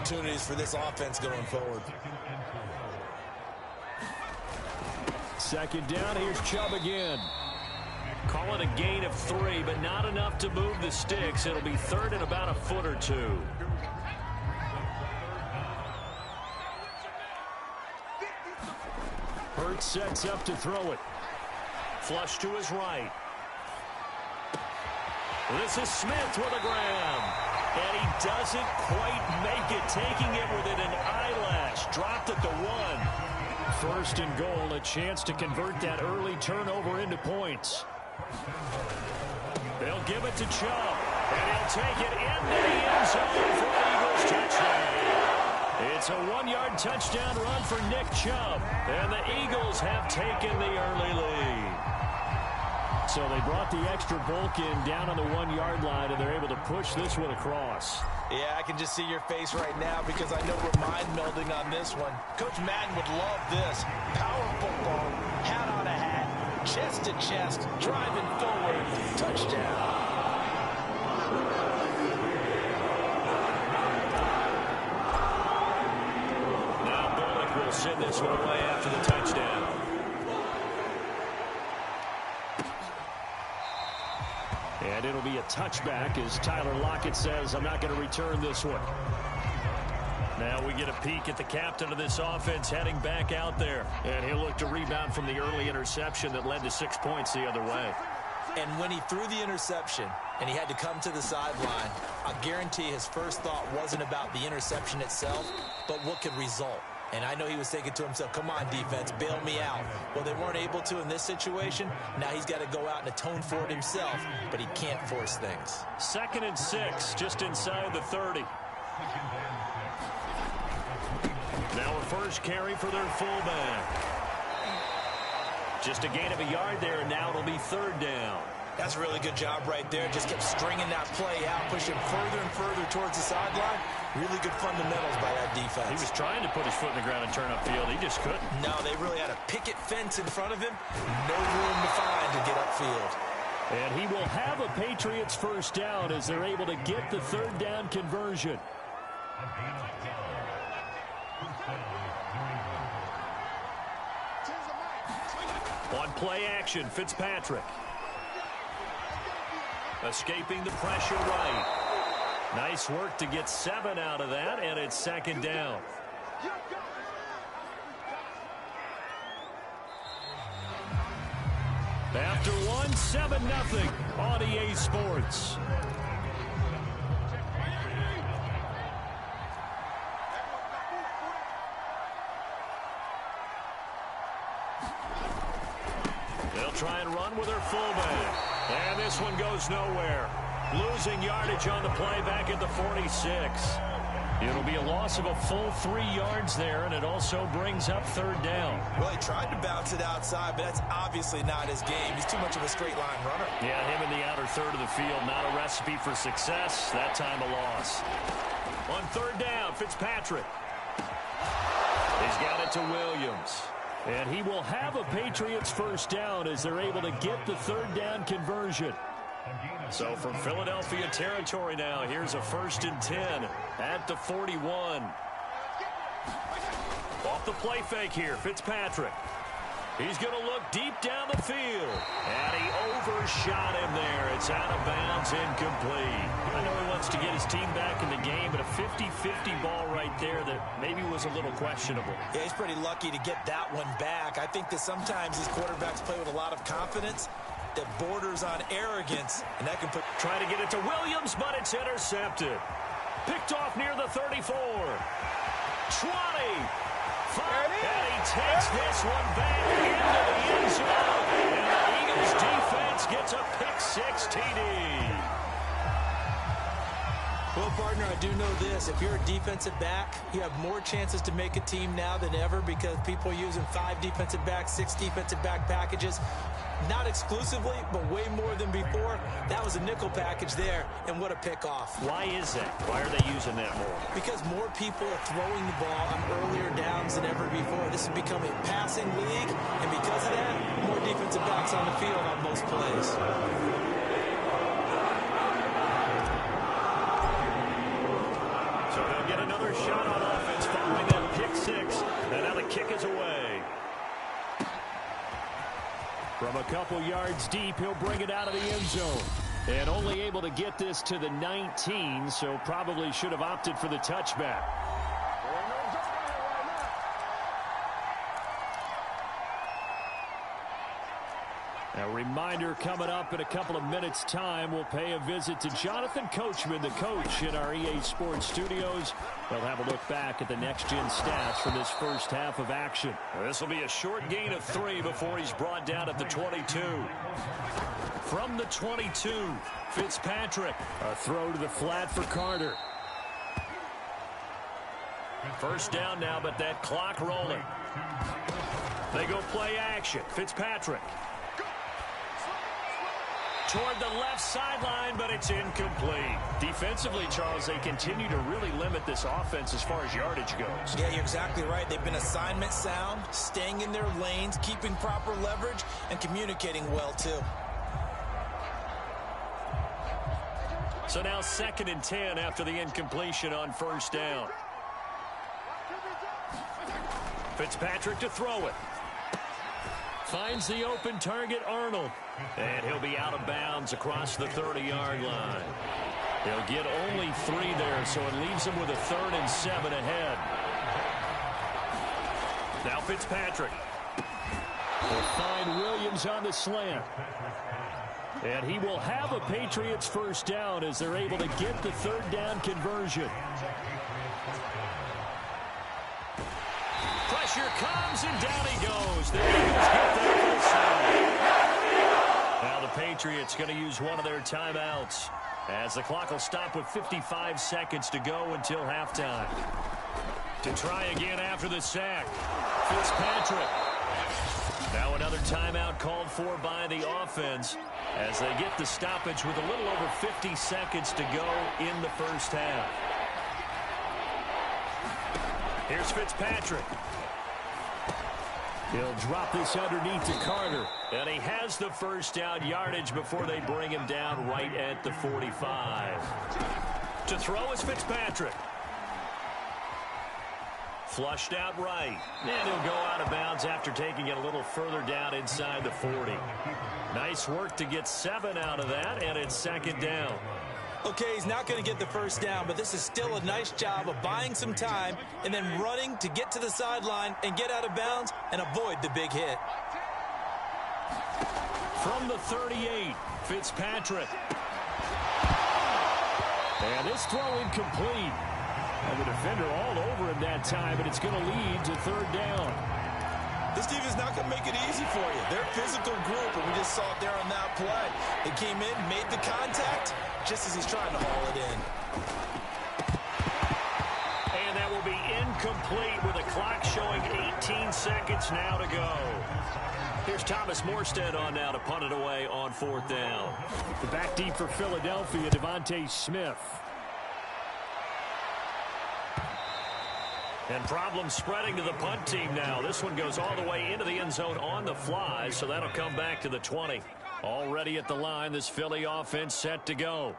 opportunities for this offense going forward. Second down, here's Chubb again. Call it a gain of 3, but not enough to move the sticks. It'll be third and about a foot or two. Hurts sets up to throw it. Flush to his right. This is Smith with a grab. And he doesn't quite make it, taking it within an eyelash. Dropped at the 1. First and goal, a chance to convert that early turnover into points. They'll give it to Chubb, and he'll take it into the end zone for an Eagles touchdown. It's a 1-yard touchdown run for Nick Chubb, and the Eagles have taken the early lead. So they brought the extra bulk in down on the 1-yard line, and they're able to push this one across. Yeah, I can just see your face right now because I know we're mind melding on this one. Coach Madden would love this. Power football, hat on a hat, chest to chest, driving forward, touchdown. Now Bullock will send this one away after the touchdown. And it'll be a touchback as Tyler Lockett says, I'm not going to return this one. Now we get a peek at the captain of this offense heading back out there. And he'll look to rebound from the early interception that led to 6 points the other way. And when he threw the interception and he had to come to the sideline, I guarantee his first thought wasn't about the interception itself, but what could result. And I know he was thinking to himself, come on, defense, bail me out. Well, they weren't able to in this situation. Now he's got to go out and atone for it himself, but he can't force things. 2nd and 6, just inside the 30. Now a first carry for their fullback. Just a gain of a yard there, and now it'll be 3rd down. That's a really good job right there. Just kept stringing that play out, pushing further and further towards the sideline. Really good fundamentals by that defense. He was trying to put his foot in the ground and turn upfield. He just couldn't. No, they really had a picket fence in front of him. No room to find to get upfield. And he will have a Patriots first down as they're able to get the 3rd down conversion. On play action, Fitzpatrick. Escaping the pressure right. Nice work to get 7 out of that, and it's 2nd down. After 1, 7-0 on EA Sports. They'll try and run with their fullback. And this one goes nowhere. Losing yardage on the play back at the 46. It'll be a loss of a full 3 yards there, and it also brings up 3rd down. Well, he tried to bounce it outside, but that's obviously not his game. He's too much of a straight-line runner. Yeah, him in the outer third of the field, not a recipe for success. That time a loss. On 3rd down, Fitzpatrick. He's got it to Williams. And he will have a Patriots first down as they're able to get the 3rd down conversion. So from Philadelphia territory now, here's a 1st and 10 at the 41. Off the play fake here, Fitzpatrick. He's going to look deep down the field. And he overshot him there. It's out of bounds, incomplete. I know he wants to get his team back in the game, but a 50-50 ball right there that maybe was a little questionable. Yeah, he's pretty lucky to get that one back. I think that sometimes these quarterbacks play with a lot of confidence that borders on arrogance, and that can put... Trying to get it to Williams, but it's intercepted. Picked off near the 34. 20. 5, and he takes this one back into the end zone. And the Eagles defense gets a pick-6 TD. Well, partner, I do know this. If you're a defensive back, you have more chances to make a team now than ever because people are using 5 defensive backs, 6 defensive back packages. Not exclusively, but way more than before. That was a nickel package there, and what a pickoff. Why is that? Why are they using that more? Because more people are throwing the ball on earlier downs than ever before. This has become a passing league, and because of that, more defensive backs on the field on most plays. So they'll get another shot From a couple yards deep, he'll bring it out of the end zone. And only able to get this to the 19, so probably should have opted for the touchback. A reminder coming up in a couple of minutes' time. We'll pay a visit to Jonathan Coachman, the coach in our EA Sports studios. They'll have a look back at the next-gen stats from this first half of action. This will be a short gain of 3 before he's brought down at the 22. From the 22, Fitzpatrick. A throw to the flat for Carter. First down now, but that clock rolling. They go play action. Fitzpatrick. Toward the left sideline, but it's incomplete. Defensively, Charles, they continue to really limit this offense as far as yardage goes. Yeah, you're exactly right. They've been assignment sound, staying in their lanes, keeping proper leverage, and communicating well, too. So now 2nd and 10 after the incompletion on first down. Fitzpatrick to throw it. Finds the open target, Arnold. And he'll be out of bounds across the 30-yard line. They'll get only 3 there, so it leaves them with a 3rd and 7 ahead. Now Fitzpatrick. Will find Williams on the slant. And he will have a Patriots first down as they're able to get the 3rd down conversion. Pressure comes, and down he goes. The Eagles get that first down. Now the Patriots going to use one of their timeouts as the clock will stop with 55 seconds to go until halftime. To try again after the sack, Fitzpatrick. Now another timeout called for by the offense as they get the stoppage with a little over 50 seconds to go in the first half. Here's Fitzpatrick. He'll drop this underneath to Carter. And he has the first down yardage before they bring him down right at the 45. To throw is Fitzpatrick. Flushed out right. And he'll go out of bounds after taking it a little further down inside the 40. Nice work to get 7 out of that, and it's 2nd down. Okay, he's not going to get the first down, but this is still a nice job of buying some time and then running to get to the sideline and get out of bounds and avoid the big hit. From the 38, Fitzpatrick. And this throw incomplete. And the defender all over him that time, but it's going to lead to 3rd down. This defense is not going to make it easy for you. They're a physical group, and we just saw it there on that play. They came in, made the contact, just as he's trying to haul it in. And that will be incomplete with the clock showing 18 seconds now to go. Here's Thomas Morstead on now to punt it away on 4th down. The back deep for Philadelphia, Devontae Smith. And problems spreading to the punt team now. This one goes all the way into the end zone on the fly, so that'll come back to the 20. Already at the line, this Philly offense set to go.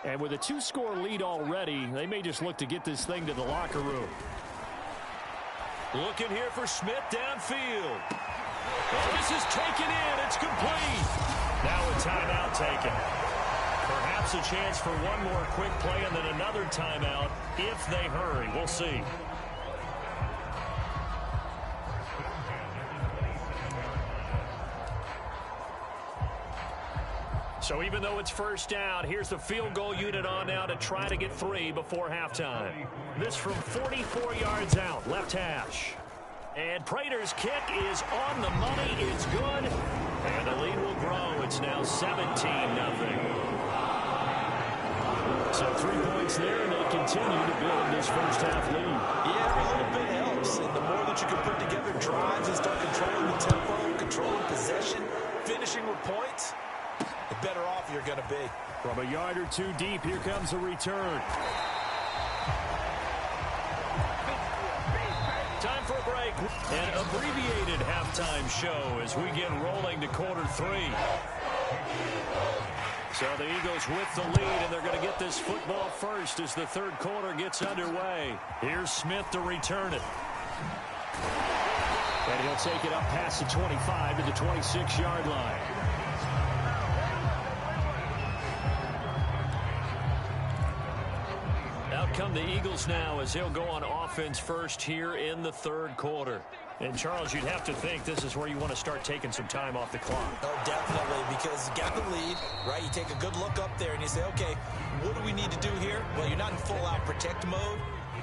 And with a 2-score lead already, they may just look to get this thing to the locker room. Looking here for Smith downfield. Oh, this is taken in. It's complete. Now a timeout taken. Perhaps a chance for one more quick play and then another timeout if they hurry. We'll see. So even though it's first down, here's the field goal unit on now to try to get 3 before halftime. This from 44 yards out, left hash. And Prater's kick is on the money. It's good. And the lead will grow. It's now 17-0. So 3 points there, and they continue to build this first half lead. Yeah, every little bit helps. And the more that you can put together drives and start controlling the tempo, controlling possession, finishing with points, the better off you're going to be. From a yard or 2 deep, here comes a return. Time for a break. An abbreviated halftime show as we get rolling to quarter 3. So the Eagles with the lead, and they're going to get this football first as the 3rd quarter gets underway. Here's Smith to return it. And he'll take it up past the 25 to the 26-yard line. Out come the Eagles now as he'll go on offense first here in the third quarter. And, Charles, you'd have to think this is where you want to start taking some time off the clock. Oh, definitely, because you got the lead, right? You take a good look up there and you say, okay, what do we need to do here? Well, you're not in full-out protect mode.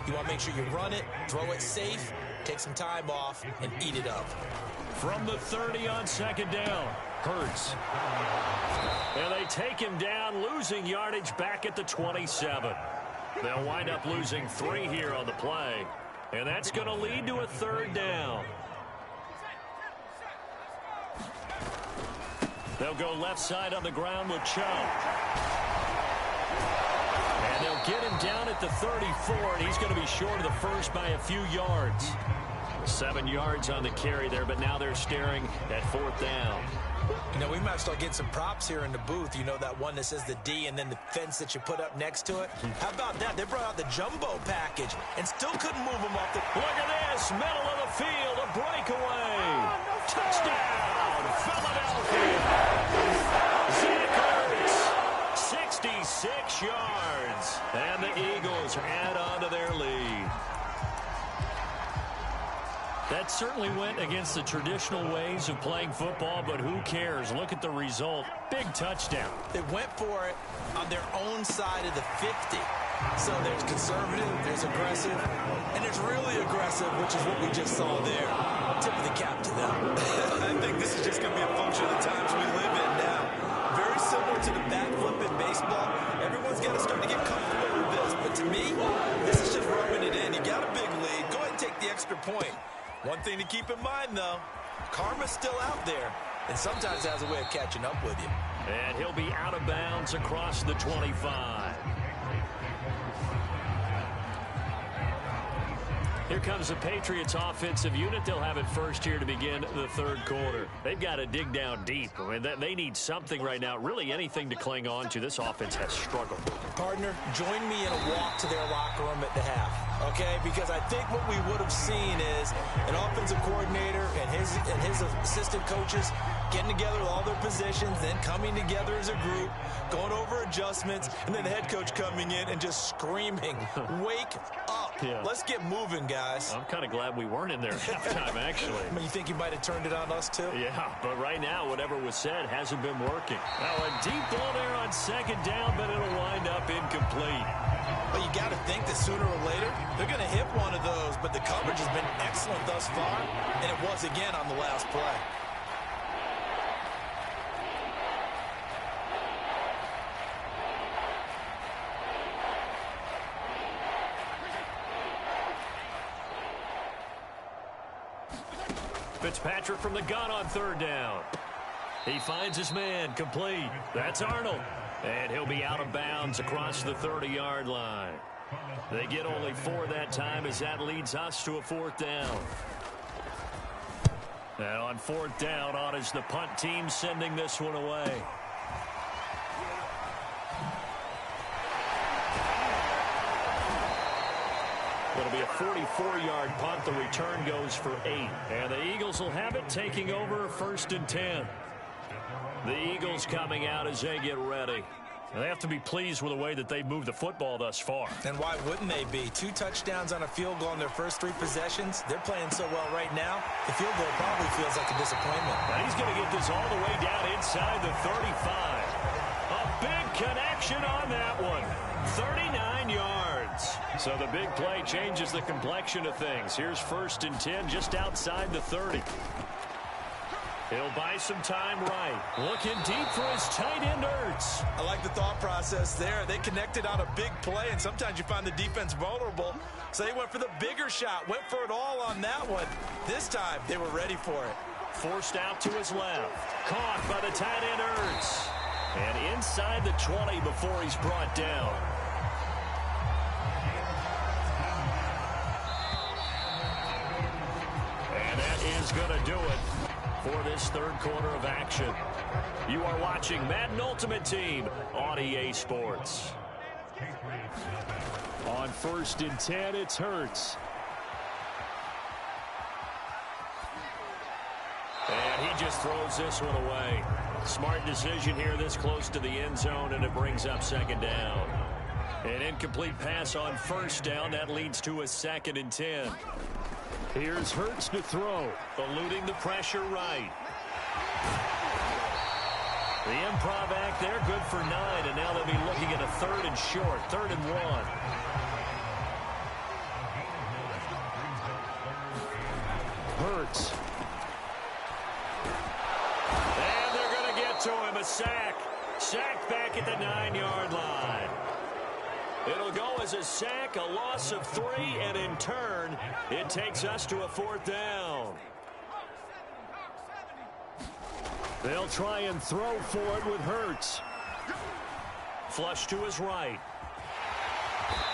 You want to make sure you run it, throw it safe, take some time off, and eat it up. From the 30 on second down, Hurts. And they take him down, losing yardage back at the 27. They'll wind up losing 3 here on the play. And that's going to lead to a third down. They'll go left side on the ground with Cho. And they'll get him down at the 34, and he's going to be short of the first by a few yards. 7 yards on the carry there, but now they're staring at fourth down. You know, we might start getting some props here in the booth. You know, that one that says the D and then the fence that you put up next to it. How about that? They brought out the jumbo package and still couldn't move them off the... Look at this. Middle of the field. A breakaway. Touchdown. Philadelphia. Zach Ertz. 66 yards. And the Eagles add on to their lead. That certainly went against the traditional ways of playing football, but who cares? Look at the result. Big touchdown. They went for it on their own side of the 50. So there's conservative, there's aggressive, and there's really aggressive, which is what we just saw there. Tip of the cap to them. I think this is just going to be a function of the times we live in now. Very similar to the bat flip in baseball. Everyone's got to start to get comfortable with this. But to me, this is just rubbing it in. You got a big lead. Go ahead and take the extra point. One thing to keep in mind, though, karma's still out there, and sometimes it has a way of catching up with you. And he'll be out of bounds across the 25. Here comes the Patriots offensive unit. They'll have it first here to begin the third quarter. They've got to dig down deep. I mean, they need something right now, really anything to cling on to. This offense has struggled. Partner, join me in a walk to their locker room at the half, okay? Because I think what we would have seen is an offensive coordinator and his assistant coaches getting together with all their positions, then coming together as a group, going over adjustments, and then the head coach coming in and just screaming, wake up. Yeah. Let's get moving, guys. I'm kind of glad we weren't in there at halftime, actually. I mean, you think you might have turned it on us, too? Yeah, but right now, whatever was said hasn't been working. Now, a deep ball there on second down, but it'll wind up incomplete. Well, you got to think that sooner or later, they're going to hit one of those, but the coverage has been excellent thus far, and it was again on the last play. Fitzpatrick from the gun on third down. He finds his man, complete. That's Arnold. And he'll be out of bounds across the 30-yard line. They get only 4 that time as that leads us to a fourth down. And on fourth down, on is the punt team sending this one away. It'll be a 44-yard punt. The return goes for 8. And the Eagles will have it, taking over first and 10. The Eagles coming out as they get ready. And they have to be pleased with the way that they've moved the football thus far. And why wouldn't they be? 2 touchdowns on a field goal in their first 3 possessions. They're playing so well right now, the field goal probably feels like a disappointment. Now he's going to get this all the way down inside the 35. A big connection on that one. 39 yards. So the big play changes the complexion of things. Here's first and 10 just outside the 30. He'll buy some time right. Looking deep for his tight end, Ertz. I like the thought process there. They connected on a big play, and sometimes you find the defense vulnerable. So they went for the bigger shot, went for it all on that one. This time, they were ready for it. Forced out to his left. Caught by the tight end, Ertz. And inside the 20 before he's brought down. And that is going to do it for this third quarter of action. You are watching Madden Ultimate Team on EA Sports. On first and 10, it's Hurts. just throws this one away. Smart decision here this close to the end zone, and it brings up second down. An incomplete pass on first down. That leads to a 2nd and 10. Here's Hurts to throw, eluding the pressure right. The improv act there, good for 9, and now they'll be looking at a 3rd and short, 3rd and 1. Hurts. And they're going to get to him, a sack. Sacked back at the 9-yard line. It'll go as a sack, a loss of 3, and in turn, it takes us to a 4th down. They'll try and throw for it with Hurts. Flush to his right.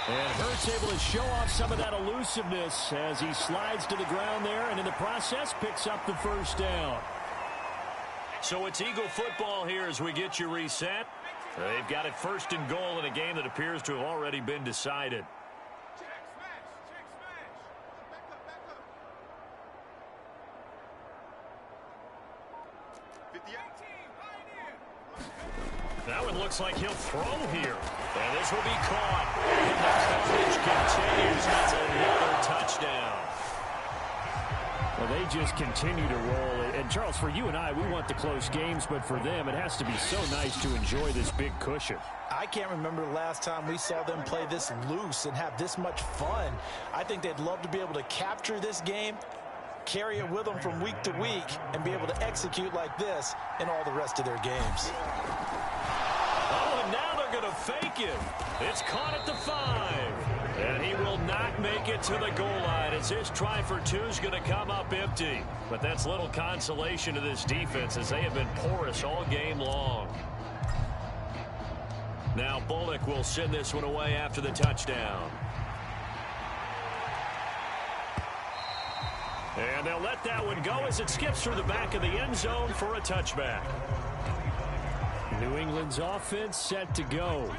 And Hurts able to show off some of that elusiveness as he slides to the ground there, and in the process picks up the first down. So it's Eagle football here as we get you reset. They've got it 1st and goal in a game that appears to have already been decided. Now it looks like he'll throw here. And this will be caught. And the coverage continues. That's another touchdown. Well, they just continue to roll. And, Charles, for you and I, we want the close games, but for them, it has to be so nice to enjoy this big cushion. I can't remember the last time we saw them play this loose and have this much fun. I think they'd love to be able to capture this game, carry it with them from week to week, and be able to execute like this in all the rest of their games. Oh, and now they're going to fake it. It's caught at the 5. And he will not make it to the goal line as his try for 2 is going to come up empty. But that's little consolation to this defense as they have been porous all game long. Now Bullock will send this one away after the touchdown. And they'll let that one go as it skips through the back of the end zone for a touchback. New England's offense set to go.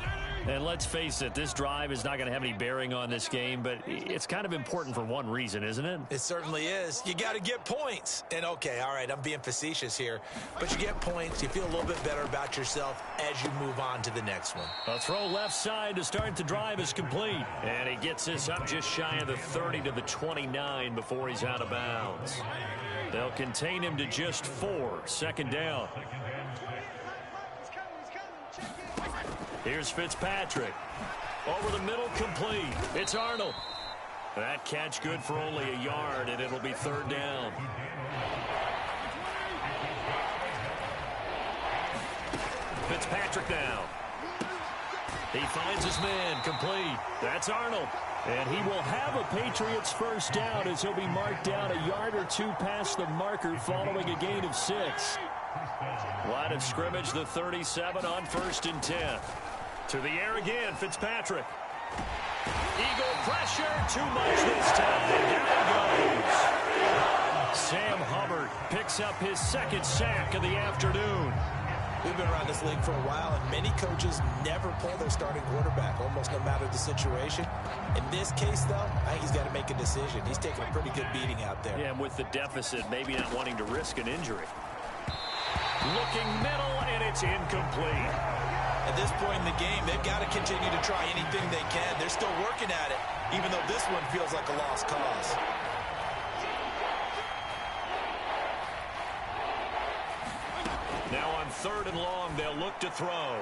And let's face it, this drive is not going to have any bearing on this game, but it's kind of important for one reason, isn't it? It certainly is. You got to get points. And, okay, all right, I'm being facetious here, but you get points. You feel a little bit better about yourself as you move on to the next one. A throw left side to start the drive is complete. And he gets this up just shy of the 30 to the 29 before he's out of bounds. They'll contain him to just 4, 2nd down. Here's Fitzpatrick. Over the middle, complete. It's Arnold. That catch good for only a yard, and it'll be 3rd down. Fitzpatrick now. He finds his man, complete. That's Arnold. And he will have a Patriots first down as he'll be marked down a yard or 2 past the marker following a gain of 6. Line of scrimmage, the 37 on 1st and 10. To the air again, Fitzpatrick. Eagle pressure, too much this time. Down it goes. Sam Hubbard picks up his 2nd sack of the afternoon. We've been around this league for a while, and many coaches never pull their starting quarterback, almost no matter the situation. In this case, though, I think he's got to make a decision. He's taking a pretty good beating out there. Yeah, and with the deficit, maybe not wanting to risk an injury. Looking middle, and it's incomplete. At this point in the game, they've got to continue to try anything they can. They're still working at it, even though this one feels like a lost cause. Now on 3rd and long, they'll look to throw.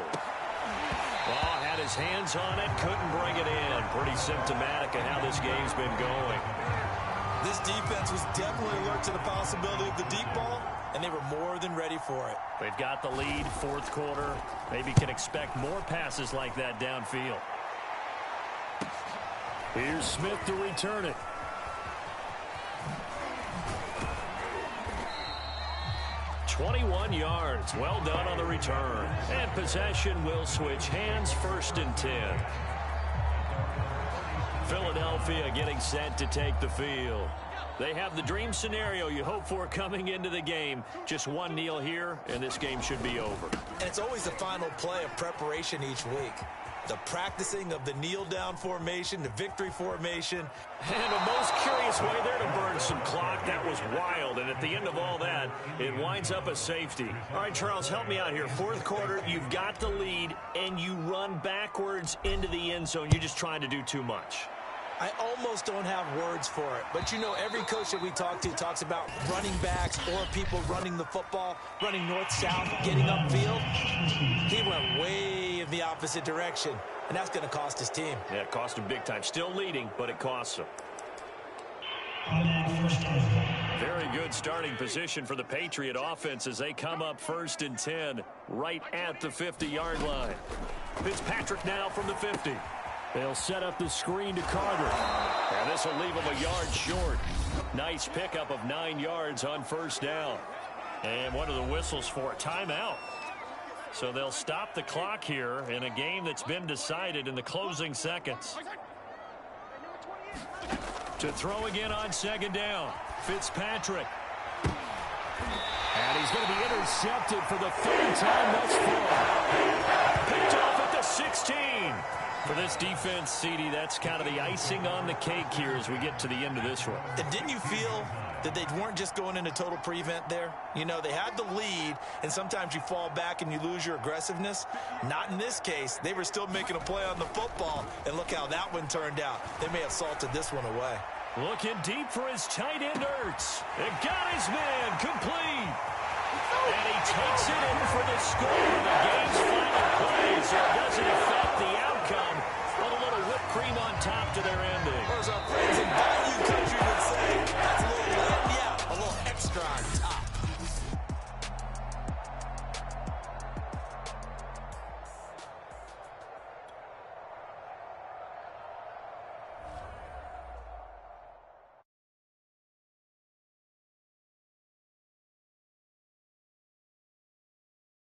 Ball had his hands on it, couldn't bring it in. Pretty symptomatic of how this game's been going. This defense was definitely alert to the possibility of the deep ball, and they were more than ready for it. They've got the lead, 4th quarter. Maybe can expect more passes like that downfield. Here's Smith to return it. "21 yards. Well done on the return. And possession will switch hands, 1st and 10. Philadelphia getting set to take the field. They have the dream scenario you hope for coming into the game. Just one kneel here, and this game should be over. And it's always the final play of preparation each week. The practicing of the kneel-down formation, the victory formation. And a most curious Nice way there to burn some clock. That was wild, and at the end of all that, it winds up a safety. All right, Charles, help me out here. Fourth quarter, you've got the lead, and you run backwards into the end zone. You're just trying to do too much. I almost don't have words for it. But, you know, every coach that we talk to talks about running backs or people running the football, running north-south, getting upfield. He went way in the opposite direction, and that's going to cost his team. Yeah, it cost him big time. Still leading, but it costs him. Very good starting position for the Patriot offense as they come up 1st and 10 right at the 50-yard line. Fitzpatrick now from the 50. They'll set up the screen to Carter. And this will leave him a yard short. Nice pickup of 9 yards on 1st down. And what are the whistles for? Timeout. So they'll stop the clock here in a game that's been decided in the closing seconds. To throw again on 2nd down. Fitzpatrick. And he's going to be intercepted for the 3rd time thus far. Picked off at the 16. For this defense, CD, that's kind of the icing on the cake here as we get to the end of this one. And didn't you feel that they weren't just going into total prevent there? You know, they had the lead, and sometimes you fall back and you lose your aggressiveness. Not in this case. They were still making a play on the football, and look how that one turned out. They may have salted this one away. Looking deep for his tight end, Ertz. It got his man complete. And he takes it in for the score. The game's final play, so it doesn't affect the outcome. But a little whipped cream on top